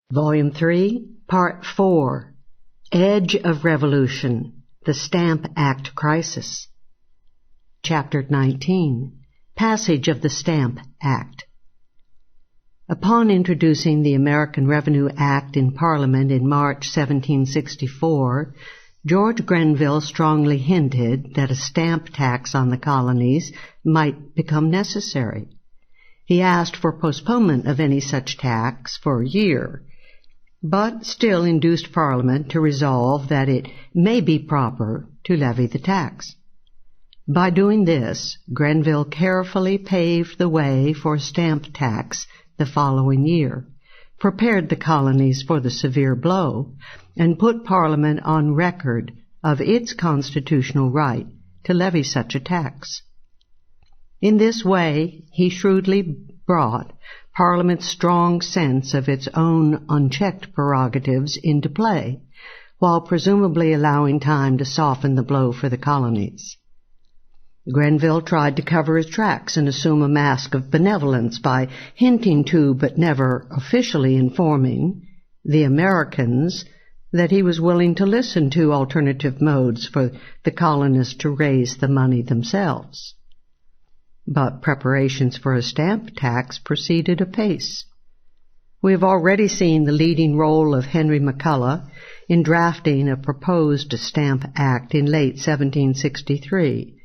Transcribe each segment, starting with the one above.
Volume 3, Part 4, Edge of Revolution, The Stamp Act Crisis. Chapter 19, Passage of the Stamp Act. Upon introducing the American Revenue Act in Parliament in March 1764, George Grenville strongly hinted that a stamp tax on the colonies might become necessary. He asked for postponement of any such tax for a year, but still induced Parliament to resolve that it may be proper to levy the tax. By doing this, Grenville carefully paved the way for a stamp tax the following year, prepared the colonies for the severe blow, and put Parliament on record of its constitutional right to levy such a tax. In this way, he shrewdly brought Parliament's strong sense of its own unchecked prerogatives into play, while presumably allowing time to soften the blow for the colonies. Grenville tried to cover his tracks and assume a mask of benevolence by hinting to, but never officially informing, the Americans that he was willing to listen to alternative modes for the colonists to raise the money themselves. But preparations for a stamp tax proceeded apace. We have already seen the leading role of Henry McCulloch in drafting a proposed Stamp Act in late 1763.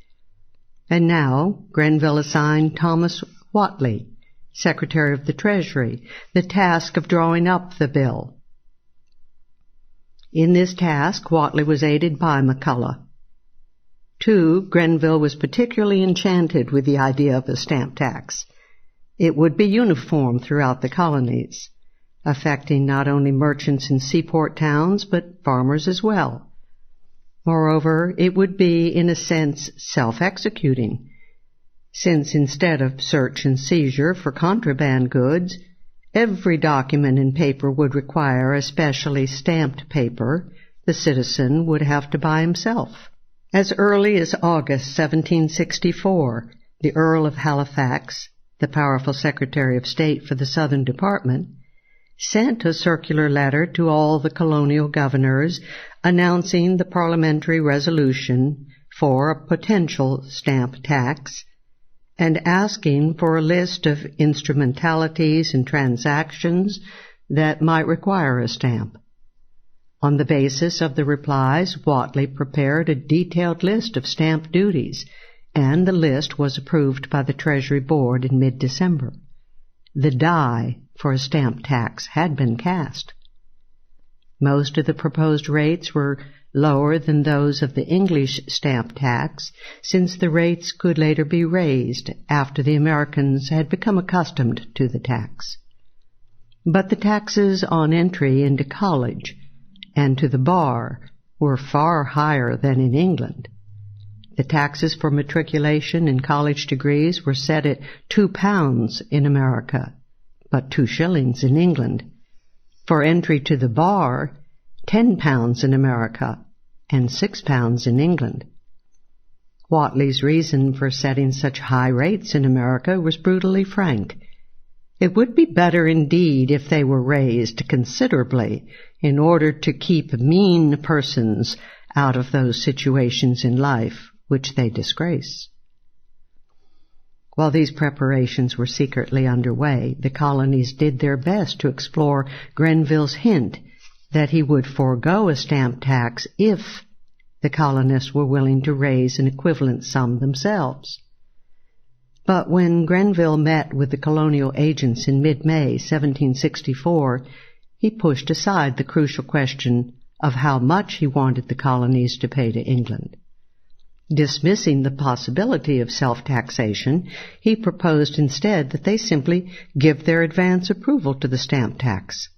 And now Grenville assigned Thomas Whately, Secretary of the Treasury, the task of drawing up the bill. In this task, Whately was aided by McCulloch. Too, Grenville was particularly enchanted with the idea of a stamp tax. It would be uniform throughout the colonies, affecting not only merchants in seaport towns, but farmers as well. Moreover, it would be, in a sense, self-executing, since instead of search and seizure for contraband goods, every document and paper would require a specially stamped paper the citizen would have to buy himself. As early as August 1764, the Earl of Halifax, the powerful Secretary of State for the Southern Department, sent a circular letter to all the colonial governors announcing the parliamentary resolution for a potential stamp tax and asking for a list of instrumentalities and transactions that might require a stamp. On the basis of the replies, Whately prepared a detailed list of stamp duties, and the list was approved by the Treasury Board in mid-December. The die for a stamp tax had been cast. Most of the proposed rates were lower than those of the English stamp tax, since the rates could later be raised after the Americans had become accustomed to the tax. But the taxes on entry into college and to the bar were far higher than in England. The taxes for matriculation in college degrees were set at £2 in America, but 2 shillings in England. For entry to the bar, £10 in America, and £6 in England. Whately's reason for setting such high rates in America was brutally frank. It would be better indeed if they were raised considerably in order to keep mean persons out of those situations in life which they disgrace. While these preparations were secretly underway, the colonies did their best to explore Grenville's hint that he would forego a stamp tax if the colonists were willing to raise an equivalent sum themselves. But when Grenville met with the colonial agents in mid-May 1764, he pushed aside the crucial question of how much he wanted the colonies to pay to England. Dismissing the possibility of self-taxation, he proposed instead that they simply give their advance approval to the stamp tax.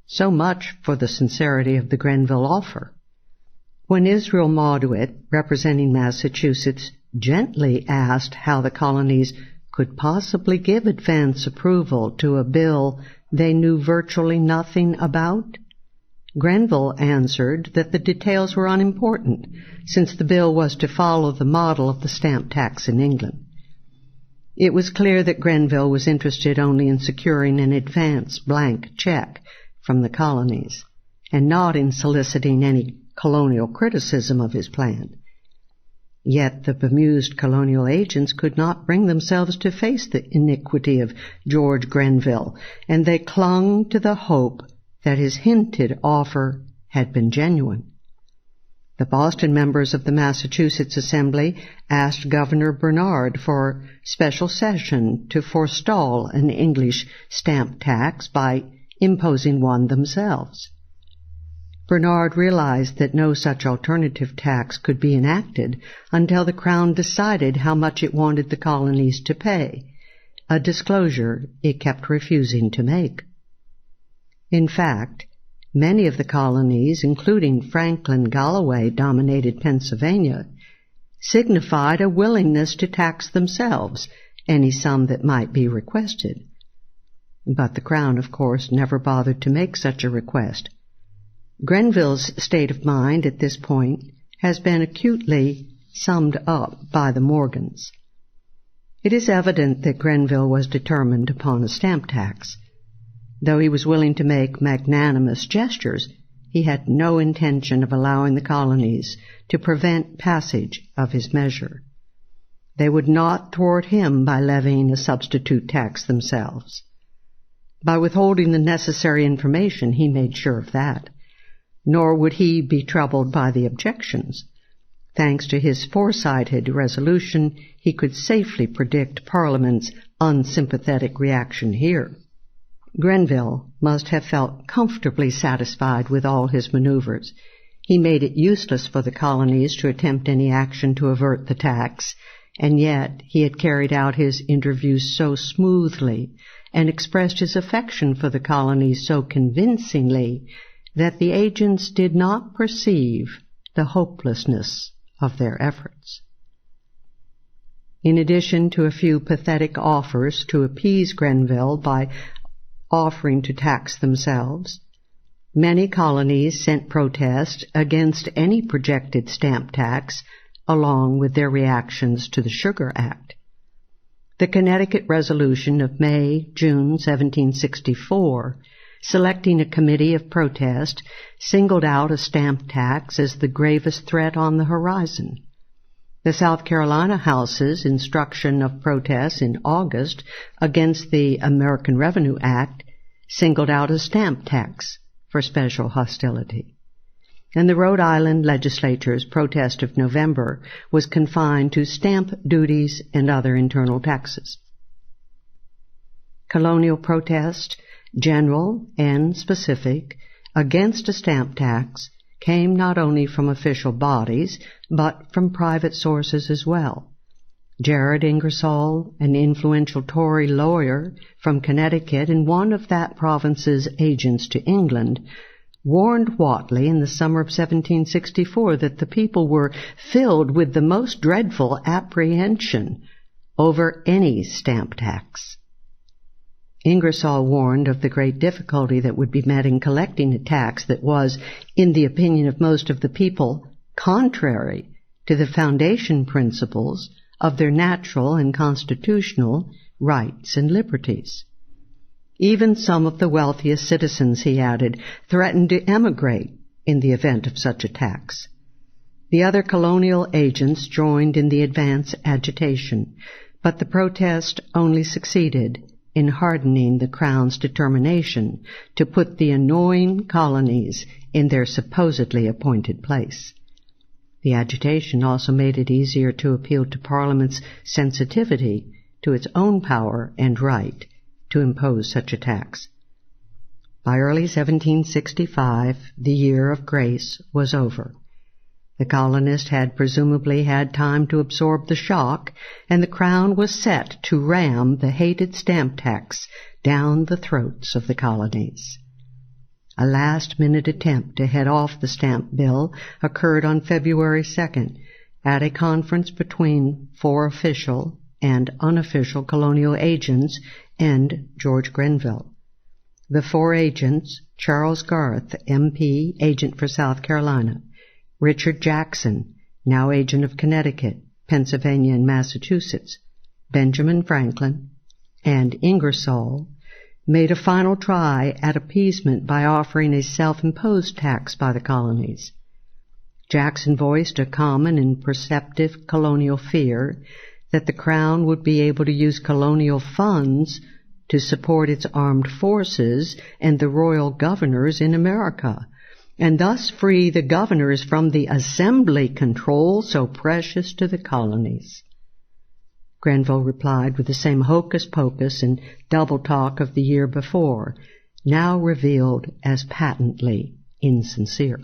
So much for the sincerity of the Grenville offer. When Israel Mauduit, representing Massachusetts, gently asked how the colonies could possibly give advance approval to a bill they knew virtually nothing about, Grenville answered that the details were unimportant, since the bill was to follow the model of the stamp tax in England. It was clear that Grenville was interested only in securing an advance blank check from the colonies, and not in soliciting any colonial criticism of his plan. Yet the bemused colonial agents could not bring themselves to face the iniquity of George Grenville, and they clung to the hope that his hinted offer had been genuine. The Boston members of the Massachusetts Assembly asked Governor Bernard for special session to forestall an English stamp tax by imposing one themselves. Bernard realized that no such alternative tax could be enacted until the Crown decided how much it wanted the colonies to pay, a disclosure it kept refusing to make. In fact, many of the colonies, including Franklin-Galloway-dominated Pennsylvania, signified a willingness to tax themselves any sum that might be requested. But the Crown, of course, never bothered to make such a request. Grenville's state of mind at this point has been acutely summed up by the Morgans. It is evident that Grenville was determined upon a stamp tax. Though he was willing to make magnanimous gestures, he had no intention of allowing the colonies to prevent passage of his measure. They would not thwart him by levying a substitute tax themselves. By withholding the necessary information, he made sure of that. Nor would he be troubled by the objections. Thanks to his foresighted resolution, he could safely predict Parliament's unsympathetic reaction here. Grenville must have felt comfortably satisfied with all his maneuvers. He made it useless for the colonies to attempt any action to avert the tax, and yet he had carried out his interviews so smoothly and expressed his affection for the colonies so convincingly that the agents did not perceive the hopelessness of their efforts. In addition to a few pathetic offers to appease Grenville by offering to tax themselves, many colonies sent protests against any projected stamp tax along with their reactions to the Sugar Act. The Connecticut Resolution of May-June 1764, selecting a committee of protest, singled out a stamp tax as the gravest threat on the horizon. The South Carolina House's instruction of protest in August against the American Revenue Act singled out a stamp tax for special hostility. And the Rhode Island legislature's protest of November was confined to stamp duties and other internal taxes. Colonial protest, general and specific, against a stamp tax came not only from official bodies, but from private sources as well. Jared Ingersoll, an influential Tory lawyer from Connecticut and one of that province's agents to England, warned Whately in the summer of 1764 that the people were filled with the most dreadful apprehension over any stamp tax. Ingersoll warned of the great difficulty that would be met in collecting a tax that was, in the opinion of most of the people, contrary to the foundation principles of their natural and constitutional rights and liberties. Even some of the wealthiest citizens, he added, threatened to emigrate in the event of such a tax. The other colonial agents joined in the advance agitation, but the protest only succeeded in hardening the Crown's determination to put the annoying colonies in their supposedly appointed place. The agitation also made it easier to appeal to Parliament's sensitivity to its own power and right to impose such a tax. By early 1765, the year of grace was over. The colonists had presumably had time to absorb the shock, and the Crown was set to ram the hated stamp tax down the throats of the colonies. A last-minute attempt to head off the stamp bill occurred on February 2nd at a conference between 4 official and unofficial colonial agents and George Grenville. The 4 agents, Charles Garth, MP, agent for South Carolina, Richard Jackson, now agent of Connecticut, Pennsylvania, and Massachusetts, Benjamin Franklin, and Ingersoll, made a final try at appeasement by offering a self-imposed tax by the colonies. Jackson voiced a common and perceptive colonial fear that the Crown would be able to use colonial funds to support its armed forces and the royal governors in America, and thus free the governors from the assembly control so precious to the colonies. Grenville replied with the same hocus-pocus and double-talk of the year before, now revealed as patently insincere.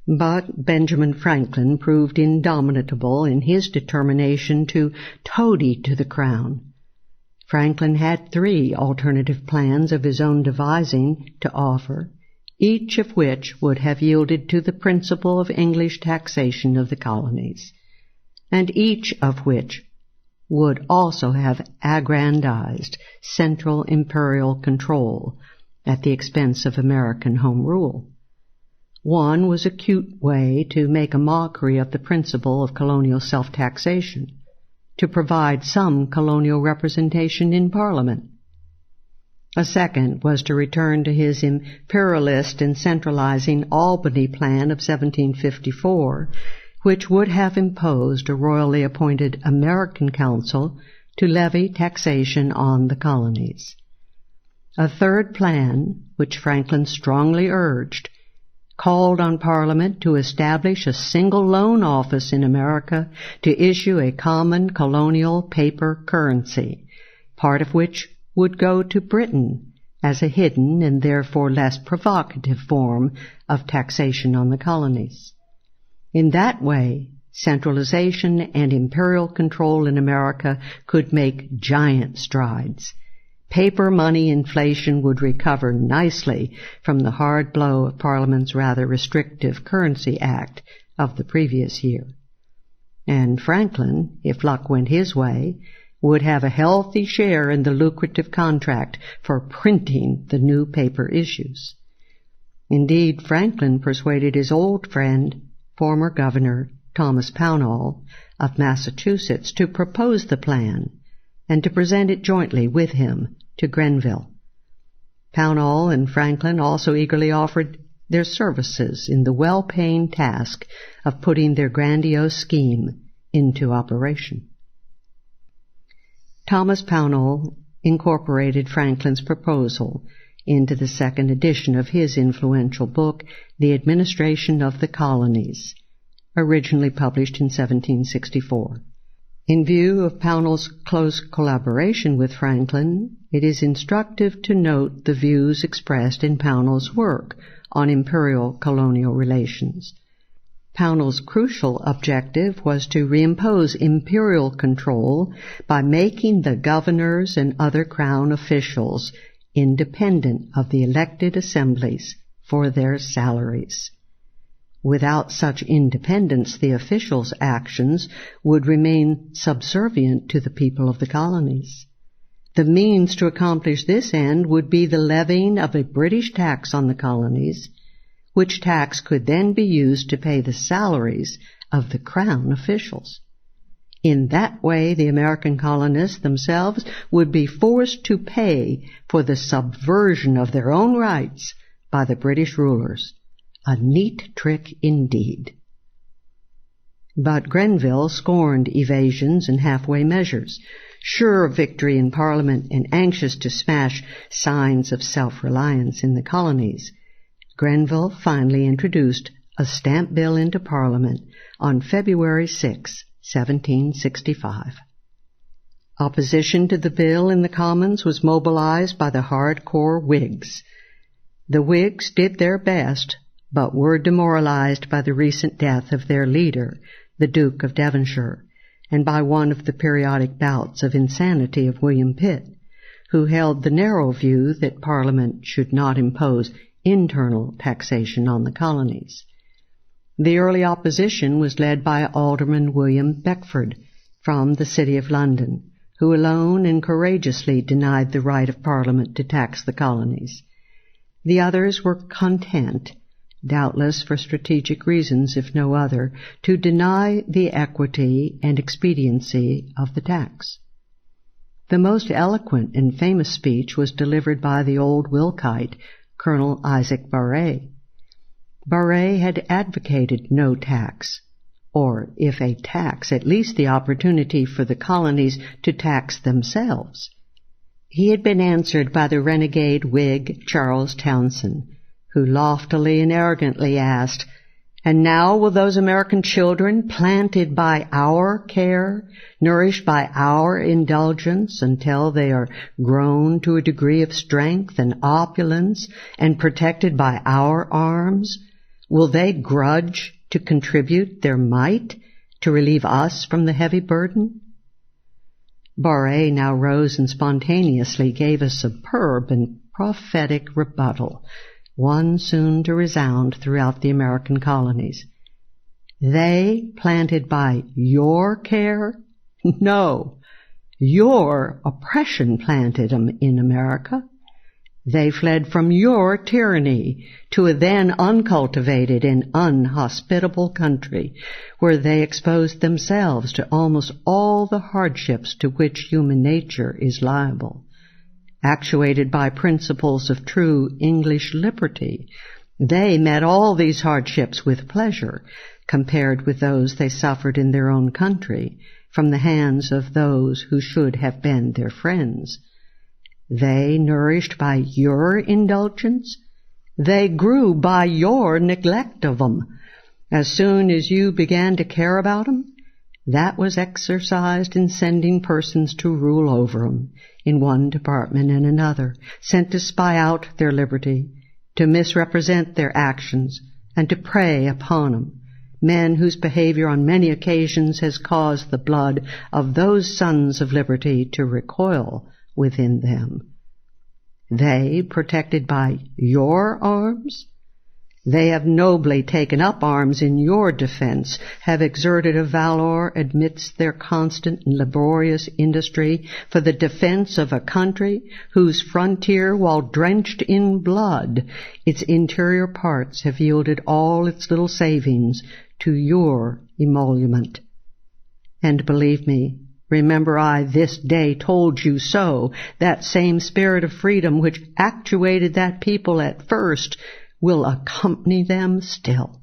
But Benjamin Franklin proved indomitable in his determination to toady to the Crown. Franklin had 3 alternative plans of his own devising to offer, each of which would have yielded to the principle of English taxation of the colonies, and each of which would also have aggrandized central imperial control at the expense of American home rule. One was a cute way to make a mockery of the principle of colonial self-taxation, to provide some colonial representation in Parliament. A second was to return to his imperialist and centralizing Albany plan of 1754, which would have imposed a royally appointed American council to levy taxation on the colonies. A third plan, which Franklin strongly urged, called on Parliament to establish a single loan office in America to issue a common colonial paper currency, part of which would go to Britain as a hidden and therefore less provocative form of taxation on the colonies. In that way, centralization and imperial control in America could make giant strides. Paper money inflation would recover nicely from the hard blow of Parliament's rather restrictive Currency Act of the previous year. And Franklin, if luck went his way, would have a healthy share in the lucrative contract for printing the new paper issues. Indeed, Franklin persuaded his old friend, former Governor Thomas Pownall of Massachusetts, to propose the plan and to present it jointly with him to Grenville. Pownall and Franklin also eagerly offered their services in the well-paying task of putting their grandiose scheme into operation. Thomas Pownall incorporated Franklin's proposal into the second edition of his influential book, The Administration of the Colonies, originally published in 1764. In view of Pownall's close collaboration with Franklin, it is instructive to note the views expressed in Pownall's work on imperial-colonial relations. Pownall's crucial objective was to reimpose imperial control by making the governors and other Crown officials independent of the elected assemblies for their salaries. Without such independence, the officials' actions would remain subservient to the people of the colonies. The means to accomplish this end would be the levying of a British tax on the colonies, which tax could then be used to pay the salaries of the Crown officials. In that way, the American colonists themselves would be forced to pay for the subversion of their own rights by the British rulers. A neat trick indeed. But Grenville scorned evasions and halfway measures. Sure of victory in Parliament and anxious to smash signs of self-reliance in the colonies, Grenville finally introduced a stamp bill into Parliament on February 6, 1765. Opposition to the bill in the Commons was mobilized by the hardcore Whigs. The Whigs did their best, but were demoralized by the recent death of their leader, the Duke of Devonshire, and by one of the periodic bouts of insanity of William Pitt, who held the narrow view that Parliament should not impose internal taxation on the colonies. The early opposition was led by Alderman William Beckford from the City of London, who alone and courageously denied the right of Parliament to tax the colonies. The others were content, doubtless for strategic reasons if no other, to deny the equity and expediency of the tax. The most eloquent and famous speech was delivered by the old Wilkite, Colonel Isaac Barré. Barré had advocated no tax, or, if a tax, at least the opportunity for the colonies to tax themselves. He had been answered by the renegade Whig Charles Townshend, who loftily and arrogantly asked, "And now will those American children, planted by our care, nourished by our indulgence until they are grown to a degree of strength and opulence and protected by our arms, will they grudge to contribute their mite to relieve us from the heavy burden?" Barré now rose and spontaneously gave a superb and prophetic rebuttal, one soon to resound throughout the American colonies. They planted by your care? No, your oppression planted them in America. They fled from your tyranny to a then uncultivated and unhospitable country, where they exposed themselves to almost all the hardships to which human nature is liable. Actuated by principles of true English liberty, they met all these hardships with pleasure, compared with those they suffered in their own country from the hands of those who should have been their friends. They nourished by your indulgence, they grew by your neglect of 'em. As soon as you began to care about 'em, that was exercised in sending persons to rule over 'em, in one department and another, sent to spy out their liberty, to misrepresent their actions, and to prey upon 'em, men whose behavior on many occasions has caused the blood of those sons of liberty to recoil within them. They, protected by your arms? They have nobly taken up arms in your defense, have exerted a valor amidst their constant and laborious industry for the defense of a country whose frontier, while drenched in blood, its interior parts have yielded all its little savings to your emolument. And believe me, remember I this day told you so, that same spirit of freedom which actuated that people at first will accompany them still.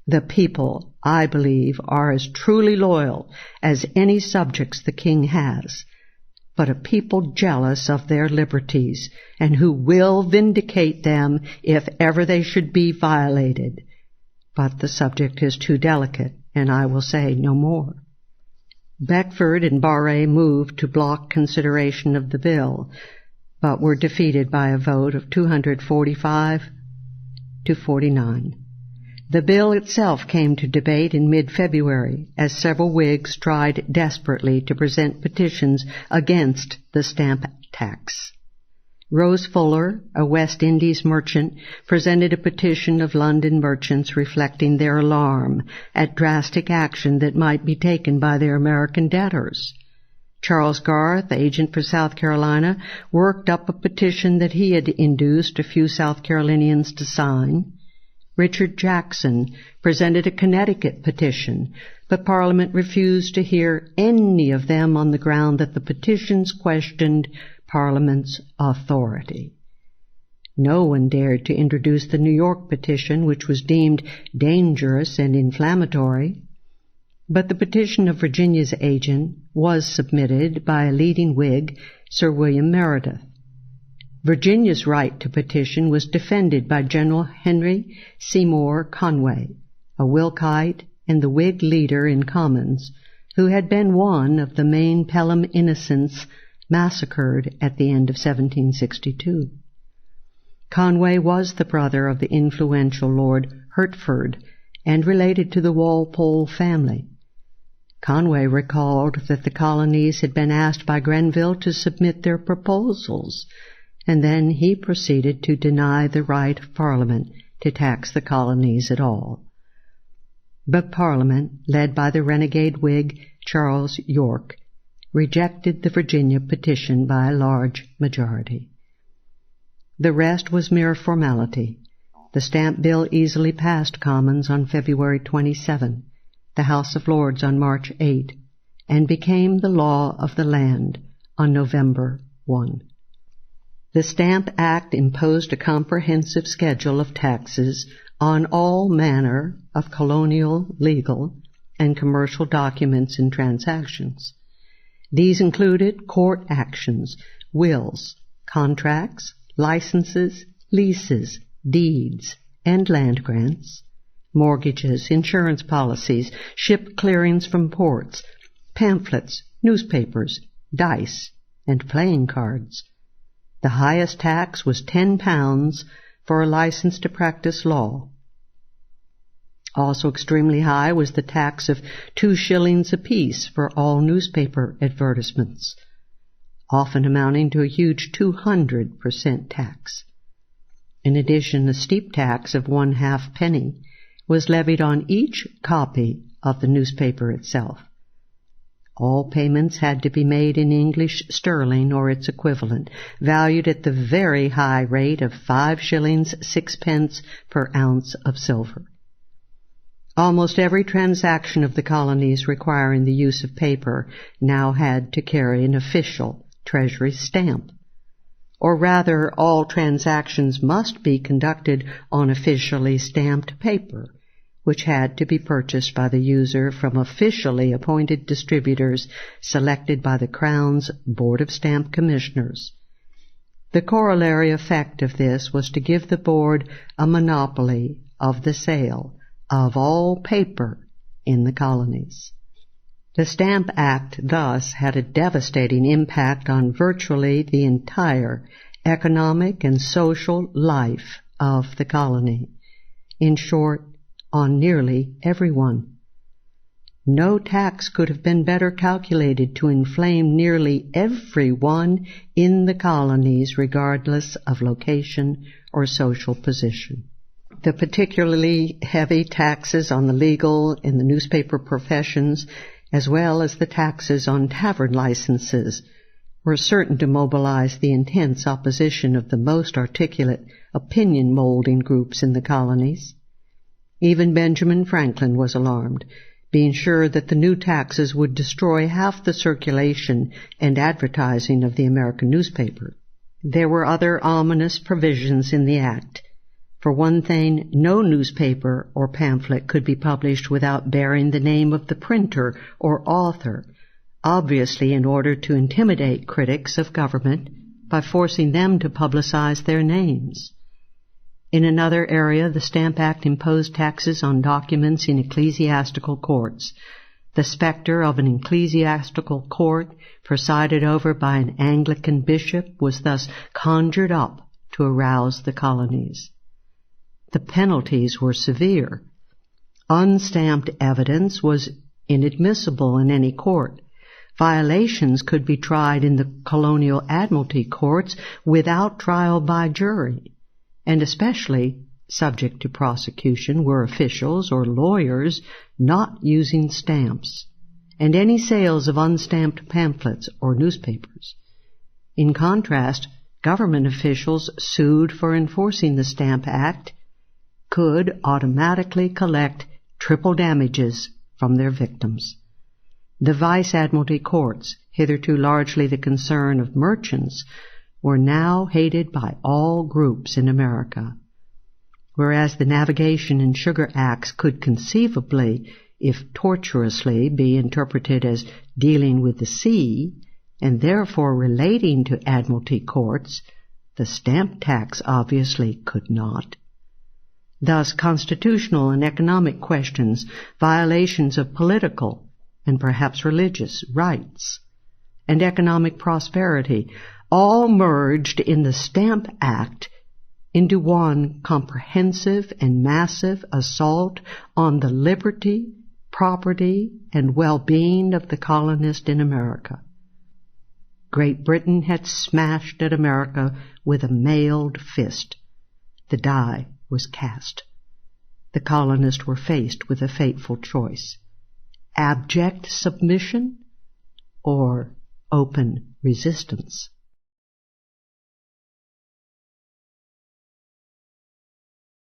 The people, I believe, are as truly loyal as any subjects the king has, but a people jealous of their liberties, and who will vindicate them if ever they should be violated. But the subject is too delicate, and I will say no more. Beckford and Barré moved to block consideration of the bill, but were defeated by a vote of 245 to 49. The bill itself came to debate in mid-February, as several Whigs tried desperately to present petitions against the stamp tax. Rose Fuller, a West Indies merchant, presented a petition of London merchants reflecting their alarm at drastic action that might be taken by their American debtors. Charles Garth, agent for South Carolina, worked up a petition that he had induced a few South Carolinians to sign. Richard Jackson presented a Connecticut petition, but Parliament refused to hear any of them on the ground that the petitions questioned Parliament's authority. No one dared to introduce the New York petition, which was deemed dangerous and inflammatory. But the petition of Virginia's agent was submitted by a leading Whig, Sir William Meredith. Virginia's right to petition was defended by General Henry Seymour Conway, a Wilkite and the Whig leader in Commons, who had been one of the main Pelham innocents massacred at the end of 1762. Conway was the brother of the influential Lord Hertford and related to the Walpole family. Conway recalled that the colonies had been asked by Grenville to submit their proposals, and then he proceeded to deny the right of Parliament to tax the colonies at all. But Parliament, led by the renegade Whig Charles York, rejected the Virginia petition by a large majority. The rest was mere formality. The stamp bill easily passed Commons on February 27, the House of Lords on March 8, and became the law of the land on November 1. The Stamp Act imposed a comprehensive schedule of taxes on all manner of colonial, legal, and commercial documents and transactions. These included court actions, wills, contracts, licenses, leases, deeds, and land grants, mortgages, insurance policies, ship clearings from ports, pamphlets, newspapers, dice, and playing cards. The highest tax was £10 for a license to practice law. Also extremely high was the tax of 2 shillings apiece for all newspaper advertisements, often amounting to a huge 200% tax. In addition, a steep tax of 1/2 penny was levied on each copy of the newspaper itself. All payments had to be made in English sterling or its equivalent, valued at the very high rate of 5 shillings 6 per ounce of silver. Almost every transaction of the colonies requiring the use of paper now had to carry an official Treasury stamp. Or rather, all transactions must be conducted on officially stamped paper, which had to be purchased by the user from officially appointed distributors selected by the Crown's Board of Stamp Commissioners. The corollary effect of this was to give the board a monopoly of the sale of all paper in the colonies. The Stamp Act thus had a devastating impact on virtually the entire economic and social life of the colony. In short, on nearly everyone. No tax could have been better calculated to inflame nearly everyone in the colonies, regardless of location or social position. The particularly heavy taxes on the legal and the newspaper professions, as well as the taxes on tavern licenses, were certain to mobilize the intense opposition of the most articulate opinion-molding groups in the colonies. Even Benjamin Franklin was alarmed, being sure that the new taxes would destroy half the circulation and advertising of the American newspaper. There were other ominous provisions in the act. For one thing, no newspaper or pamphlet could be published without bearing the name of the printer or author, obviously in order to intimidate critics of government by forcing them to publicize their names. In another area, the Stamp Act imposed taxes on documents in ecclesiastical courts. The specter of an ecclesiastical court presided over by an Anglican bishop was thus conjured up to arouse the colonies. The penalties were severe. Unstamped evidence was inadmissible in any court. Violations could be tried in the colonial admiralty courts without trial by jury, and especially subject to prosecution were officials or lawyers not using stamps, and any sales of unstamped pamphlets or newspapers. In contrast, government officials sued for enforcing the Stamp Act could automatically collect triple damages from their victims. The Vice Admiralty courts, hitherto largely the concern of merchants, were now hated by all groups in America. Whereas the Navigation and Sugar Acts could conceivably, if tortuously, be interpreted as dealing with the sea, and therefore relating to Admiralty courts, the stamp tax obviously could not. Thus, constitutional and economic questions, violations of political and perhaps religious rights, and economic prosperity all merged in the Stamp Act into one comprehensive and massive assault on the liberty, property, and well-being of the colonist in America. Great Britain had smashed at America with a mailed fist. The die was cast. The colonists were faced with a fateful choice: abject submission or open resistance.